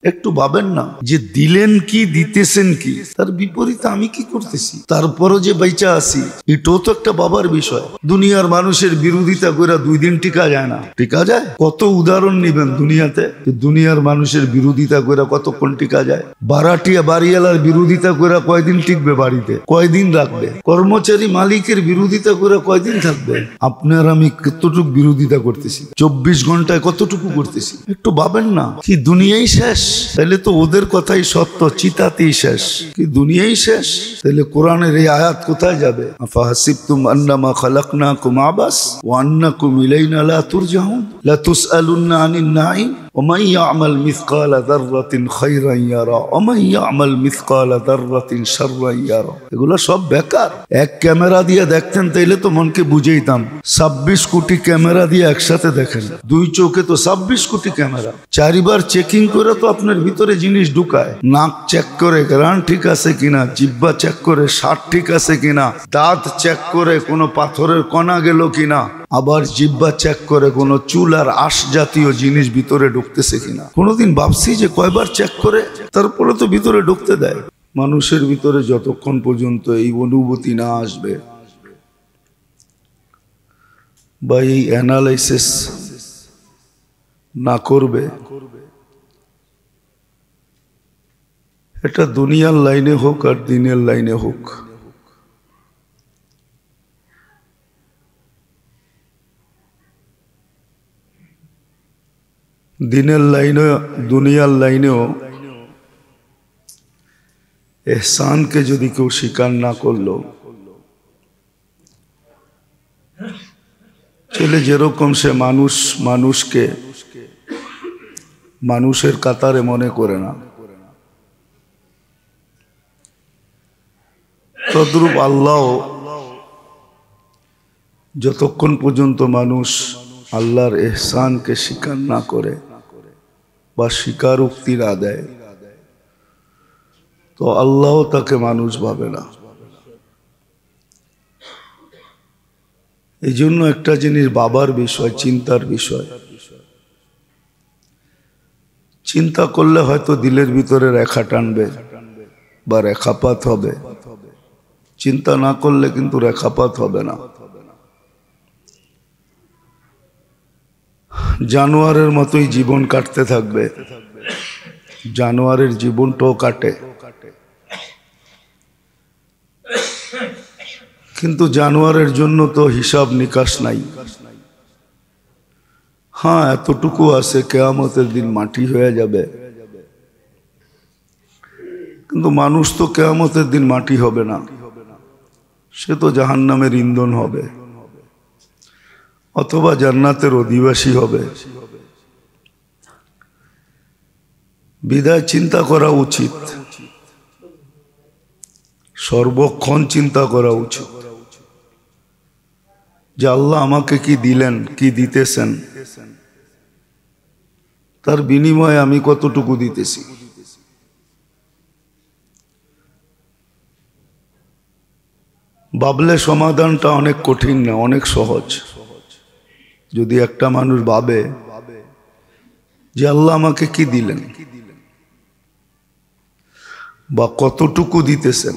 একটু ভাবেন না যে দিলেন কি দিতেছেন কি, তার বিপরীতে আমি কি করতেছি, তারপরও যে বাইচা আছি, এটাও তো একটা বাবার বিষয়। দুনিয়ার মানুষের বিরোধিতা করে 2 দিন টিকা যায় না, টিকা যায়? কত উদাহরণ নিবেন দুনিয়াতে, দুনিয়ার মানুষের বিরোধিতা করে কতক্ষণ টিকা যায়? বারাটিয়া বাড়িওয়ালার বিরোধিতা করে কয়দিন টিকবে বাড়িতে, কয়দিন রাখবে? কর্মচারী মালিকের বিরোধিতা করে কয়দিন থাকবে? আপনার আমি কতটুকু বিরোধিতা করতেছি, 24 ঘন্টায় কতটুকু করতেছি? একটু ভাবেন না, কি দুনিয়াই শেষ? তাহলে তো ওদের কথাই সত্য, চিতাতেই শেষ। কি দুনিয়াই শেষ? তাহলে কোরআনের এই আয়াত কোথায় যাবে? আফাহাসিবতুম আন্নামা খালাকনাকুম আবাস ওয়া আন্নাকুম ইলাইনা লা তুরজাউন লা তুসআলুন্না আনিন নাঈম ومن يعمل مثقال ذرة خيرا يرى ومن يعمل مثقال ذرة شرا يرى। এগুলো সব বেকার। এক ক্যামেরা দিয়ে দেখতেন তাইলে তো মনকে বুঝাইতাম, 26 কোটি ক্যামেরা দিয়ে একসাথে দেখেন, 2 চোখে তো 26 কোটি ক্যামেরা, 4 বার চেকিং করে তো আপনার ভিতরে জিনিস ঢুকায়। নাক চেক করে গ্রান ঠিক আছে কিনা, জিহ্বা চেক করে স্বাদ ঠিক আছে কিনা, দাঁত চেক করে কোনো পাথরের কণা গেল কিনা, আবার জিহ্বা চেক করে কোনো চুল আর আঁশ জাতীয় জিনিস ভিতরে ঢুকতেছে কিনা। কোনোদিন ভাবছি যে কয়বার চেক করে তারপরে তো ভিতরে ঢুকতে দেয়? মানুষের ভিতরে যতক্ষণ পর্যন্ত এই অনুভূতি না আসবে বা এই অ্যানালাইসিস না করবে, এটা দুনিয়ার লাইনে হোক আর দিনের লাইনে হোক, দিনের লাইনে দুনিয়ার লাইনেও এহসানকে যদি কেউ স্বীকার না করলো, চলে যেরকম সে মানুষকে মানুষের কাতারে মনে করে না, তদ্রূপ আল্লাহ যতক্ষণ পর্যন্ত মানুষ আল্লাহর এহসানকে স্বীকার না করে বা স্বীকারোক্তি না দেয়, তো আল্লাহ তাকে মানুষ ভাবে না। এই জন্য একটা জিনিস বাবার বিষয়, চিন্তার বিষয়। চিন্তা করলে হয়তো দিলের ভিতরে রেখা টানবে বা রেখাপাত হবে, চিন্তা না করলে কিন্তু রেখাপাত হবে না। জানোয়ারের মতোই জীবন কাটতে থাকবে, জানোয়ারের জীবনটাও কাটে, কিন্তু জানোয়ারের জন্য তো হিসাব নিকাশ নাই। হ্যাঁ, এতটুকু আছে, কিয়ামতের দিন মাটি হয়ে যাবে, কিন্তু মানুষ তো কিয়ামতের দিন মাটি হবে না, সে তো জাহান্নামের ইন্ধন হবে অথবা জান্নাতের অধিবাসী হবে। বিদায় চিন্তা করা উচিত, সর্বক্ষণ চিন্তা করা উচিত যে আল্লাহ আমাকে কি দিলেন, কি দিতেছেন, তার বিনিময়ে আমি কতটুকু দিতেছি। ভাবলে সমাধানটা অনেক কঠিন না, অনেক সহজ। যদি একটা মানুষ ভাবে যে আল্লাহ আমাকে কি দিলেন বা কতটুকু দিতেছেন,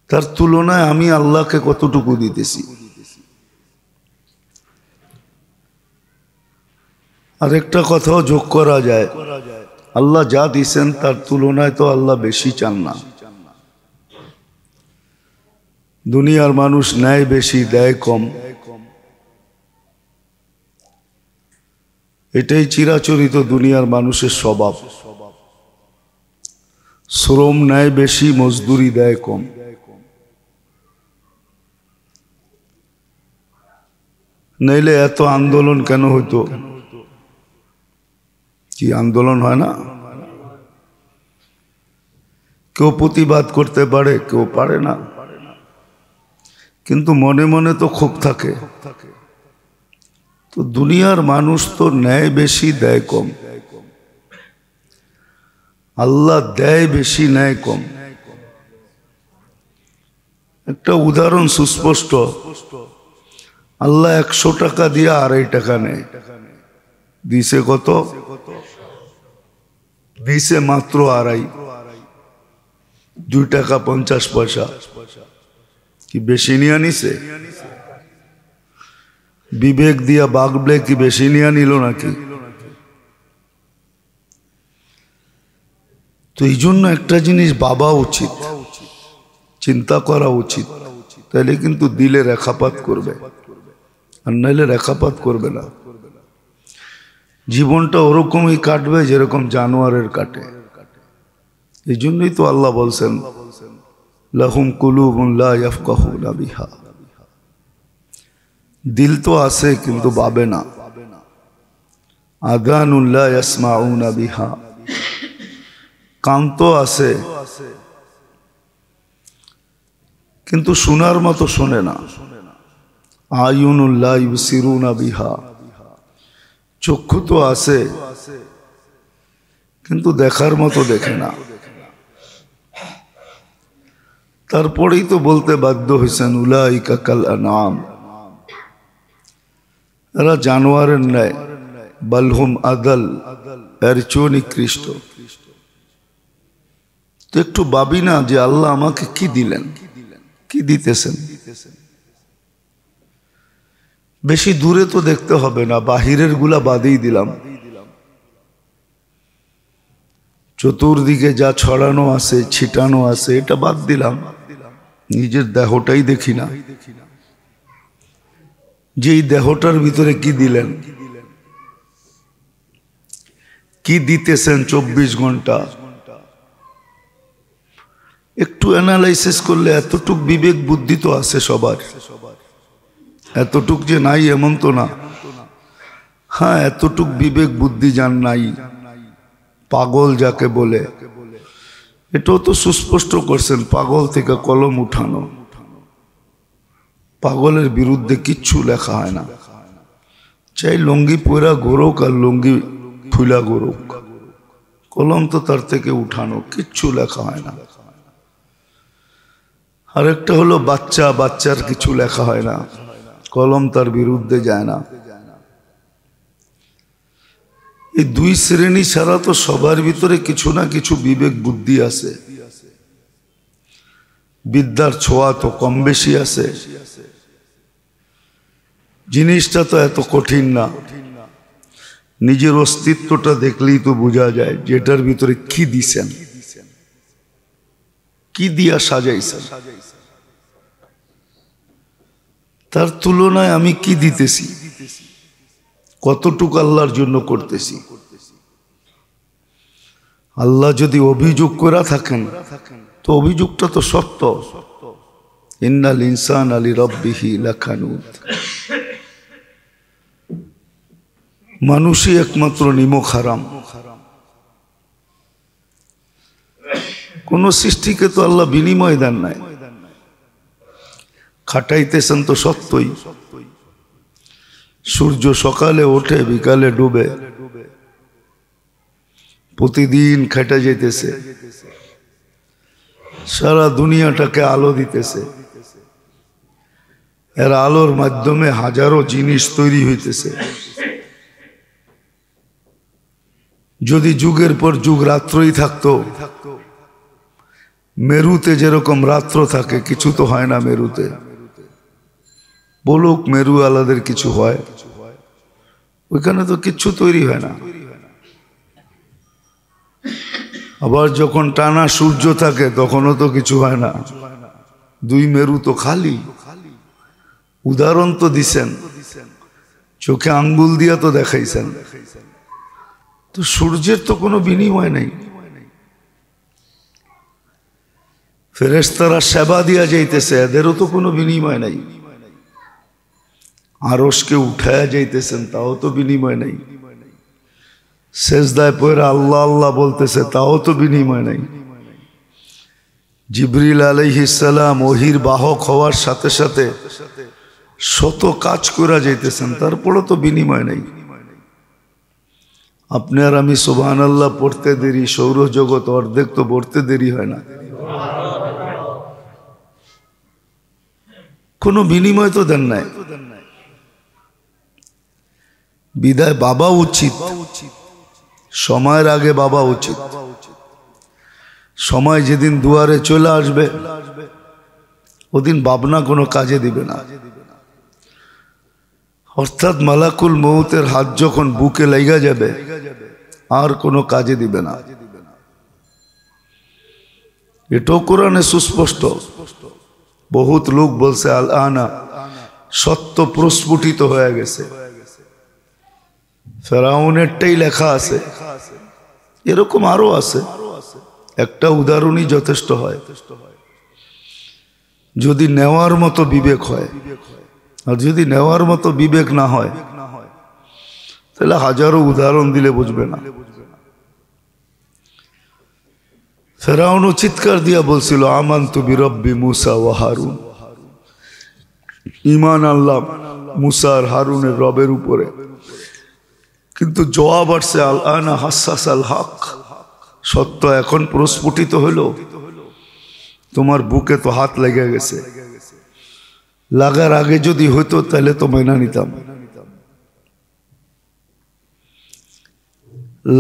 তার তুলনায় আমি আল্লাহকে কতটুকু দিতেছি। আর একটা কথাও যোগ করা যায়, আল্লাহ যা দিছেন তার তুলনায় তো আল্লাহ বেশি চান না। দুনিয়ার মানুষ নেয় বেশি, দেয় কম, এটাই চিরাচরিত দুনিয়ার মানুষের স্বভাব। শ্রম নেয় বেশি, মজদুরি দেয় কম। নইলে এত আন্দোলন কেন হইতো? কি আন্দোলন হয় না? কেউ প্রতিবাদ করতে পারে, কেউ পারে না, কিন্তু মনে মনে তো ক্ষোভ থাকে। তো দুনিয়ার মানুষ তো নেয় বেশি, দেয় কম। আল্লাহ দেয় বেশি, নেয় কম। একটা উদাহরণ সুস্পষ্ট, আল্লাহ 100 টাকা দিয়ে 2.5 টাকা নেয়, দিছে কত? দিছে মাত্র 2.5, 2 টাকা 50 পয়সা। কি বেশি নিয়ে নিছে? বিবেক দিয়া বাগলে কি বেশি নিয়ে নিল নাকি? তো এই জন্য একটা জিনিস ভাবা উচিত, চিন্তা করা উচিত, তাহলে কিন্তু দিলে রেখাপাত করবে, আর নাইলে রেখাপাত করবে না। জীবনটা ওরকমই কাটবে যেরকম জানোয়ারের কাটে। এই জন্যই তো আল্লাহ বলছেন লাহুম কুলুবুন লা ইয়াফকাহুনা বিহা, দিল তো আছে কিন্তু ভাবে না। আযানুন লা ইয়াসমাউনা বিহা, কান তো আছে কিন্তু শোনার মতো শোনে না। আয়ুনুন লা ইউবসিরুনা বিহা, চক্ষু তো আছে কিন্তু দেখার মতো দেখে না। তারপরেই তো বলতে বাধ্য হয়েছেন উলাইকা কাল আনআম, এরা জানোয়ারের ন্যায়, বালহুম আদাল, এর চেয়েও নিকৃষ্ট। তো একটু ভাবি না যে আল্লাহ আমাকে কি দিলেন, কি দিতেছেন। বেশি দূরে তো দেখতে হবে না, বাহিরের গুলা বাদেই দিলাম, চতুর্দিকে যা ছড়ানো আছে ছিটানো আছে এটা বাদ দিলাম, নিজের দেহটাই দেখি না যে এই দেহটার ভিতরে কি দিলেন, কি দিতেছেন 24 ঘন্টা। একটু অ্যানালাইসিস করলে এতটুক বিবেক বুদ্ধি তো আছে সবার, এতটুক যে নাই এমন তো না। হ্যাঁ, এতটুক বিবেক বুদ্ধি যার নাই, পাগল যাকে বলে, এটাও তো সুস্পষ্ট করছেন, পাগল থেকে কলম উঠানো। পাগলের বিরুদ্ধে কিচ্ছু লেখা হয় না, চাই লুঙ্গি পরা গোরক আর লুঙ্গি ফুলা গোরক, কলম তো তার থেকে উঠানো, কিচ্ছু লেখা হয় না। আরেকটা হলো বাচ্চা, বাচ্চার কিছু লেখা হয় না, কলম তার বিরুদ্ধে যায় না। এই দুই শ্রেণী ছাড়া তো সবার ভিতরে কিছু না কিছু বিবেক বুদ্ধি আছে, বিদ্যার ছোঁয়া তো কম বেশি আছে। জিনিসটা তো এত কঠিন না, নিজের অস্তিত্বটা দেখলেই তো বোঝা যায় যে এটার ভিতরে কি দিছেন, কি দিয়া সাজাইছেন। তার তুলনায় আমি কি দিতেছি, কতটুকু আল্লাহর জন্য করতেছি। আল্লাহ যদি অভিযোগ করে থাকেন তো অভিযোগটা তো সত্য, ইন্নাল ইনসানা লিরাব্বিহি লাকানুত, মানুষই একমাত্র নিমক হারাম। কোন সৃষ্টিকে তো আল্লাহ বিনিময় দেন নাই, খাটাইতেছেন তো সত্যই। সূর্য সকালে ওঠে বিকালে ডুবে, প্রতিদিন খাটা যাইতেছে, সারা দুনিয়াটাকে আলো দিতেছে, এর আলোর মাধ্যমে হাজারো জিনিস তৈরি হইতেছে। যদি যুগের পর যুগ রাত্রই থাকতো, মেরুতে যেরকম রাত্র থাকে কিছু তো হয় না মেরুতে, বলুক মেরু আলাদের কিছু হয়, ওইখানে তো কিচ্ছু তৈরি হয় না। আবার যখন টানা সূর্য থাকে তখনও তো কিছু হয় না, দুই মেরু তো খালি। উদাহরণ তো দিছেন, চোখে আঙ্গুল দিয়া তো দেখাইছেন। তো সূর্যের তো কোনো বিনিময় নেই। ফেরেশতারা সেবা দিয়া যাইতেছে, এদেরও তো কোনো বিনিময় নাই। আরশকে উঠায়া যাইতেছেন, তাও তো বিনিময় নাই। সেজদায় পয়রা আল্লাহ আল্লাহ বলতেছে, তাও তো বিনিময় নাই। জিবরিল আলাইহিস সালাম ওহির বাহক হওয়ার সাথে সাথে শত কাজ করা যাইতেছেন, তারপরও তো বিনিময় নাই। আপনি আর আমি সুবহানাল্লাহ পড়তে দেরি, সৌরজগৎ অর্ধেক তো পড়তে দেরি হয় না, কোনো বিনিময় তো দেন নাই। বিদায় বাবা উচিত, সময়ের আগে বাবা উচিত। সময় যেদিন দুয়ারে চলে আসবে ওদিন ভাবনা কোনো কাজে দিবে না। অর্থাৎ মালাকুল মউতের হাত যখন বুকে লাগা যাবে আর কোনো কাজে দিবে না। এটাও কোরআনে সুস্পষ্ট। বহুত লোক বলছে আল আনা, সত্য প্রস্ফুটিত হয়ে গেছে। ফেরাউনেরটাই লেখা আছে, এরকম আরো আছে। একটা উদাহরণই যথেষ্ট হয়। যদি নেওয়ার মতো বিবেক হয়, আর যদি নেওয়ার মতো বিবেক না হয় তাহলে হাজারো উদাহরণ দিলে বুঝবে না। ফেরাউন চিৎকার দিয়া বলছিল আমানতু বিরব্বি মুসা ওয়া হারুন, ঈমান আনলাম মুসা আর হারুনের রবের উপরে। কিন্তু জবাব আসছে আল আনা হাসাস আল হক, সত্য এখন প্রস্ফুটিত হইল। তোমার বুকে তো হাত লেগে গেছে, লাগার আগে যদি হইতো তাহলে তো মেনে নিতাম।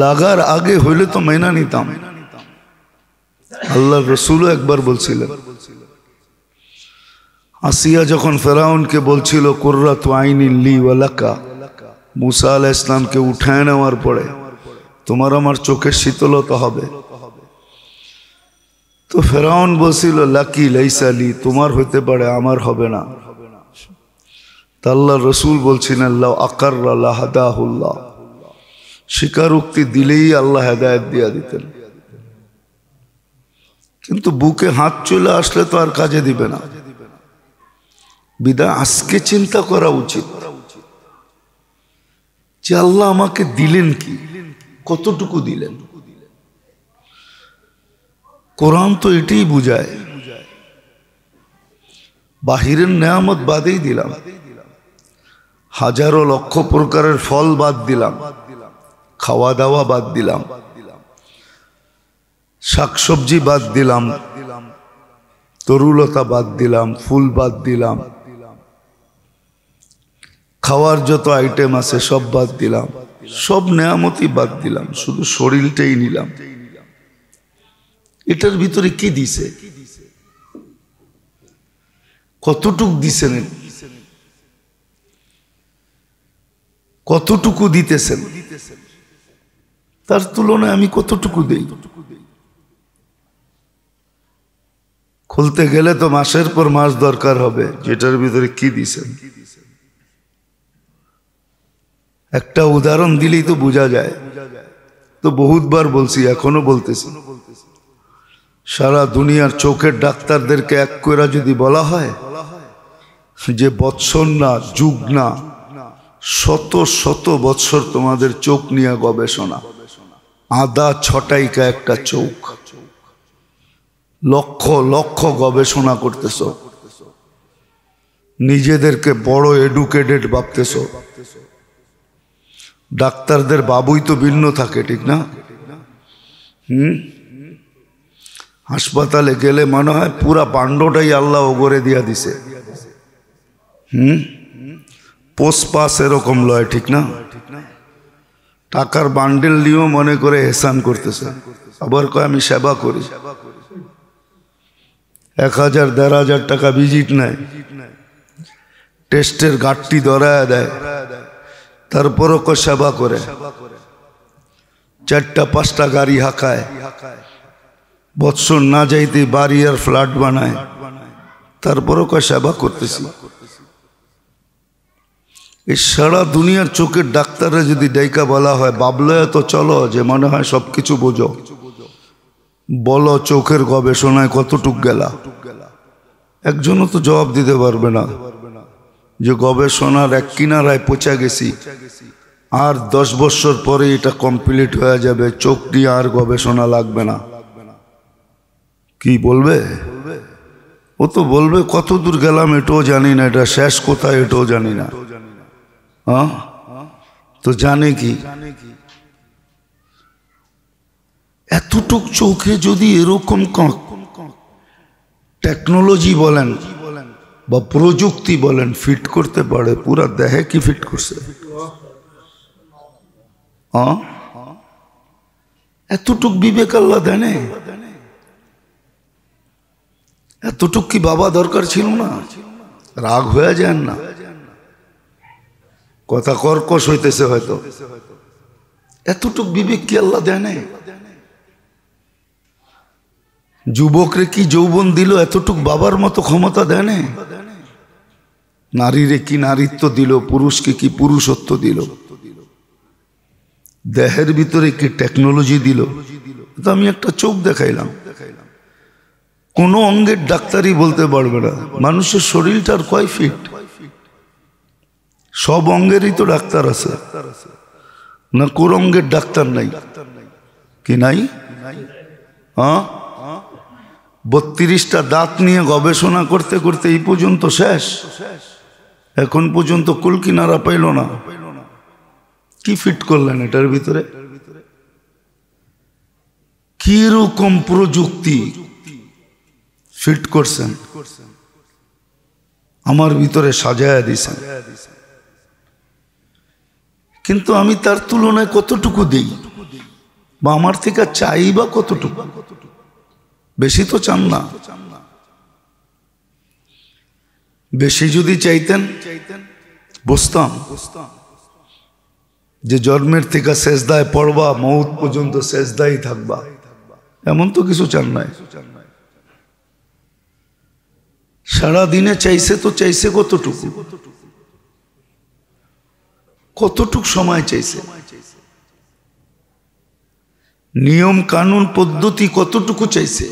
লাগার আগে হইলে তো মেনে নিতাম। আল্লাহ রসুলও একবার বলছিলেন, আসিয়া যখন ফেরাউনকে বলছিল কুররাতু আইনিন লি ওয়া লাকা, মুসা আলাইহিস সালামকে উঠায় নেওয়ার পরে তোমার আমার চোখের শীতলতা হবে, তো ফেরাউন বলছিল লাকি লাইসা লি, তোমার হইতে পারে আমার হবে না। তা আল্লাহ রসুল বলছেন আল্লাহ আকাররা লাহাদাহুল্লাহ, স্বীকারোক্তি দিলেই আল্লাহ হেদায়েত দিয়া দিতেন। কিন্তু বুকে হাত চলে আসলে তো আর কাজে দিবে না। বিদায় আজকে চিন্তা করা উচিত যে আল্লাহ আমাকে দিলেন কি, কতটুকু দিলেন। কোরআন তো এটাই বুঝায়, বাহিরের নেয়ামত বাদেই দিলাম, হাজারো লক্ষ প্রকারের ফল বাদ দিলাম, খাওয়া দাওয়া বাদ দিলাম, শাকসবজি বাদ দিলাম, তরুলতা বাদ দিলাম, ফুল বাদ দিলাম, খাওয়ার যত আইটেম আছে সব বাদ দিলাম, সব নেয়ামতই বাদ দিলাম, শুধু শরীরটাই নিলাম। এটার ভিতরে কি দিছে, কতটুকু দিছেন, কতটুকু দিতেছেন, তার তুলনায় আমি কতটুকু দেই। খুলতে গেলে তো মাসের পর মাস দরকার হবে, যেটার ভিতরে কি দিছেন। একটা উদাহরণ দিলেই তো বোঝা যায়। তো বহুতবার বলছি, এখনো বলতেছি, সারা দুনিয়ার চোখের ডাক্তারদেরকে এক করে যদি বলা হয় যে বৎসর না যুগ না শত শত বৎসর তোমাদের চোখ নিয়ে গবেষণা, আদা ছটাইকা একটা চোখ, লক্ষ লক্ষ গবেষণা করতেছ, নিজেদেরকে বড় এডুকেটেড ভাবতেছ। ডাক্তারদের বাবুই তো ভিন্ন থাকে, ঠিক না? হাসপাতালে গেলে মনে হয় পুরা পাণ্ডটাই আল্লাহ ওগরে দিয়া দিছে। পোস্টপাস এরকম লয়, ঠিক না? টাকার বান্ডেল নিয়েও মনে করে এহসান করতেছে, আবার কয় আমি সেবা করি। 1000-1500 টাকা ভিজিট নেয়, টেস্টের ঘাটতি ধরায় দেয়, তারপরও কয় সেবা করে। 4টা-5টা গাড়ি হাঁকায়, বৎসর না যাইতে বাড়ি আর ফ্ল্যাট বানায়, তারপরও কয় সেবা করতেছি। এই সারা দুনিয়ার চোখের ডাক্তাররা যদি ডাইকা বলা হয় বাবলয়া তো চলো, যে মনে হয় সবকিছু বোঝো, বলো চোখের গবেষণায় কতটুক গেলা। একজনও তো জবাব দিতে পারবে না যে গবেষণার এক কিনারায় পৌঁছে গেছি, আর 10 বছর পরে এটা কমপ্লিট হয়ে যাবে, চোখ দিয়ে আর গবেষণা লাগবে না। কি বলবে? ও তো বলবে কত দূর গেলাম এটাও জানি না, এটা শেষ কোথায় এটাও জানি না। হ্যাঁ, তো জানে কি? এতটুক চোখে যদি এরকম টেকনোলজি বলেন বা প্রযুক্তি বলেন ফিট করতে পারে, পুরা দেহে কি ফিট করছে? এতটুক বিবেক আল্লাহ দেন, এতটুক কি বাবা দরকার ছিল না? রাগ হয়ে যান না, কথা কর্কশ হইতেছে হয়তো। এতটুক বিবেক কি আল্লাহ দেন? যুবকরে কি যৌবন দিল, এতটুক বাবার মতো ক্ষমতা দেন? নারীরে কি নারীত্ব দিল, পুরুষকে কি পুরুষত্ব দিল, দেহের ভিতরে কি টেকনোলজি দিল। তো আমি একটা চোখ দেখাইলাম, কোন অঙ্গের ডাক্তারই বলতে পারবে না মানুষের শরীরটার কয় ফিট। সব অঙ্গেরই তো ডাক্তার আছে না, কোন অঙ্গের ডাক্তার নাই কি নাই? 32টা দাঁত নিয়ে গবেষণা করতে করতে এই পর্যন্ত শেষ, এখন পর্যন্ত কুল কিনারা পাইল না। কি ফিট করলেন এটার ভিতরে? কি রকম প্রযুক্তি ফিট করছেন আমার ভিতরে সাজায়া দিছেন, কিন্তু আমি তার তুলনায় কতটুকু দেই বা আমার থেকে চাই বা কতটুকু? বেশি তো চান না। বেশি যদি চাইতেন বুঝতাম যে জন্মের থেকে সেজদায় পড়বা, মৌত পর্যন্ত সেজদাই থাকবা, এমন তো কিছু চান নাই। সারা দিনে চাইছে তো চাইছে কতটুকু? কতটুক সময় চাইছে? নিয়ম কানুন পদ্ধতি কতটুকু চাইছে?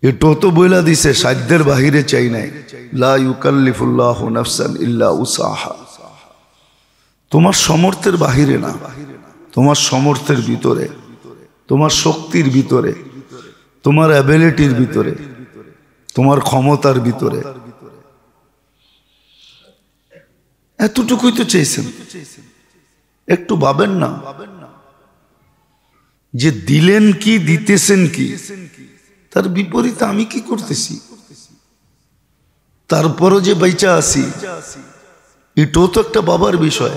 এটাও তো বইলা দিছে সাধ্যের বাহিরে চাই নাই, লা ইউকাল্লিফুল্লাহু নাফসান ইল্লা উসাহা। তোমার সমর্থের বাহিরে না, তোমার সমর্থের ভিতরে, তোমার শক্তির ভিতরে, তোমার অ্যাবিলিটির ভিতরে, তোমার ক্ষমতার ভিতরে এতটুকুই তো চাইছেন। একটু ভাবেন না যে দিলেন কি, দিতেছেন কি, তার বিপরীতে আমি কি করতেছি? তারপরও যে বাইচা আছি, এটাও তো একটা বাবার বিষয়।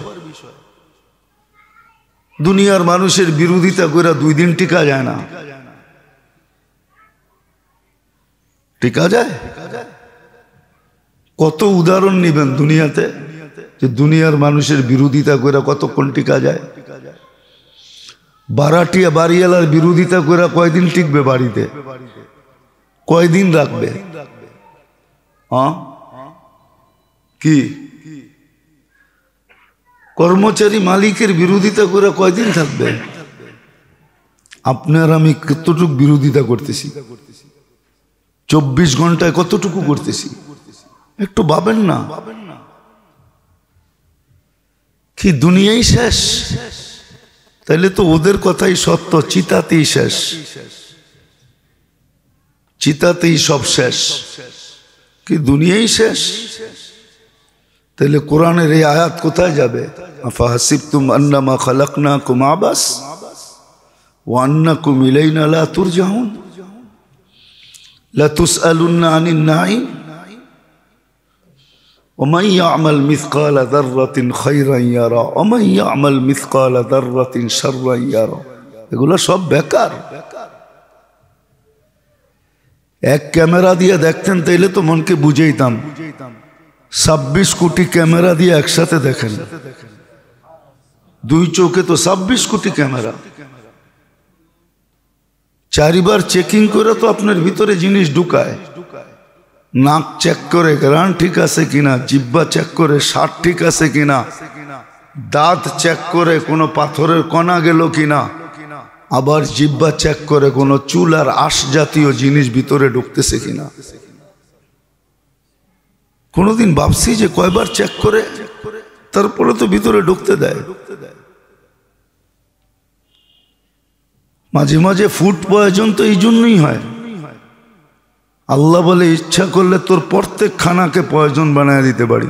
দুনিয়ার মানুষের বিরোধিতা করে 2 দিন টিকা যায় না। টিকা যায়? কত উদাহরণ নিবেন দুনিয়াতে যে দুনিয়ার মানুষের বিরোধিতা করে কতক্ষণ টিকা যায়? বারাটিয়া বাড়িওয়ালার বিরোধিতা করে কয়দিন টিকবে বাড়িতে? কয়দিন রাখবে? কি কর্মচারী মালিকের বিরোধিতা করে কয়দিন থাকবে? আপনার আমি কতটুকু বিরোধিতা করতেছি? 24 ঘন্টায় কতটুকু করতেছি? একটু ভাবেন না। কি দুনিয়াই শেষ? তাইলে তো ওদের কথাই সত্য, চিতাতেই শেষ, চিতাতেই সব শেষ। কি দুনিয়াই শেষ? তাহলে কোরআনের এই আয়াত কোথায় যাবে? আফাহাসিবতুম আন্নামা খালাকনাকুম আবাস ওয়া আন্নাকুম ইলাইনা লা তুরজাউন লা তুসআলুন্না আনিন নাঈম ওয়া মান ইয়া'মাল মিসকালা যাররাতিন খায়রান ইয়ারা ওয়া মান ইয়া'মাল মিসকালা যাররাতিন শাররান ইয়ারা। এগুলো সব বেকার। এক ক্যামেরা দিয়ে দেখতেন তাইলে তো মনকে বুঝাইতাম, 26 কোটি ক্যামেরা দিয়ে একসাথে দেখেন, 2 চোখে তো 26 কোটি ক্যামেরা। 4 বার চেকিং করে তো আপনার ভিতরে জিনিস ঢুকায়। নাক চেক করে গ্রান ঠিক আছে কিনা, জিহ্বা চেক করে স্বাদ ঠিক আছে কিনা, দাঁত চেক করে কোনো পাথরের কণা গেল কিনা, আবার জিহ্বা চেক করে কোনো চুল আর আঁশ জাতীয় জিনিস ভিতরে ঢুকতেছে কিনা। কোনোদিন ভাবছি যে কয়বার চেক করে তারপরে তো ভিতরে ঢুকতে দেয়? মাঝে মাঝে ফুড পয়জন তো এই জন্যই হয়। আল্লাহ বলে ইচ্ছা করলে তোর প্রত্যেক খানাকে পয়জন বানায় দিতে পারি,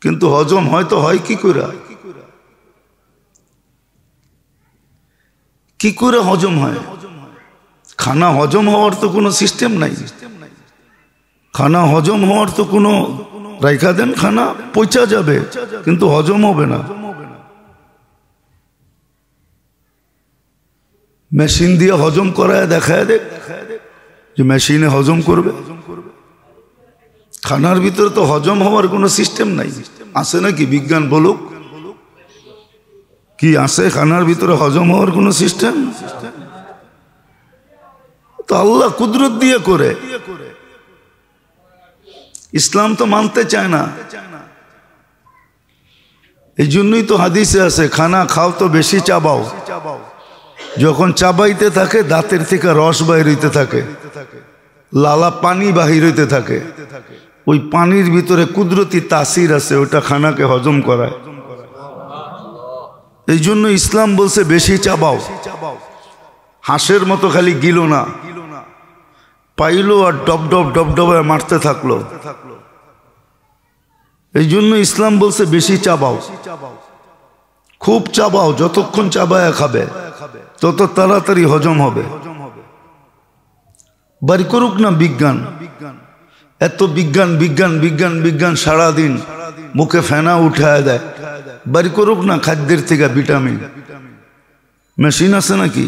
কিন্তু হজম হয়তো হয় কি করে? কি করে হজম হয়? খানা হজম হওয়ার তো কোনো সিস্টেম নাই, খানা হজম হওয়ার তো কোনো রাইখা দেন, খানা পচা যাবে কিন্তু হজম হবে না। মেশিন দিয়ে হজম করায় দেখায় দেখ যে মেশিনে হজম করবে। খানার ভিতরে তো হজম হওয়ার কোনো সিস্টেম নাই। আছে নাকি? বিজ্ঞান বলুক, কি আছে খানার ভিতরে হজম হওয়ার কোনো সিস্টেম? তো আল্লাহ কুদরত দিয়ে করে। ইসলাম তো মানতে চায় না। এই জন্যই তো হাদিসে আছে, খানা খাও তো বেশি চাবাও। যখন চাবাইতে থাকে দাঁতের থেকে রস বাহির হইতে থাকে, লালা পানি বাহির হইতে থাকে। ওই পানির ভিতরে কুদরতি তাসির আছে, ওটা খানাকে হজম করায়। এই জন্য ইসলাম বলছে বেশি চাবাও। হাঁসের মতো খালি গিলো না, পাইলো আর ডব ডব ডব ডবায় মারতে থাকলো। এই জন্য ইসলাম বলছে বেশি চাবাও, খুব চাবাও। যতক্ষণ চাবায়া খাবে তত তাড়াতাড়ি হজম হবে। বাড়ি করুক না বিজ্ঞান, এত বিজ্ঞান বিজ্ঞান বিজ্ঞান বিজ্ঞান সারাদিন মুখে ফেনা উঠায় দেয়। বাড়ি করুক না খাদ্যের থেকে ভিটামিন। মেশিন আছে নাকি?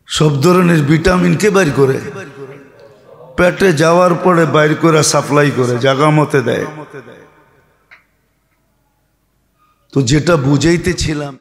সব ধরনের ভিটামিন কে বাইর করে? পেটে যাওয়ার পরে বাইর করে সাপ্লাই করে জাগা মতে দেয়। তো যেটা বুঝাইতেছিলাম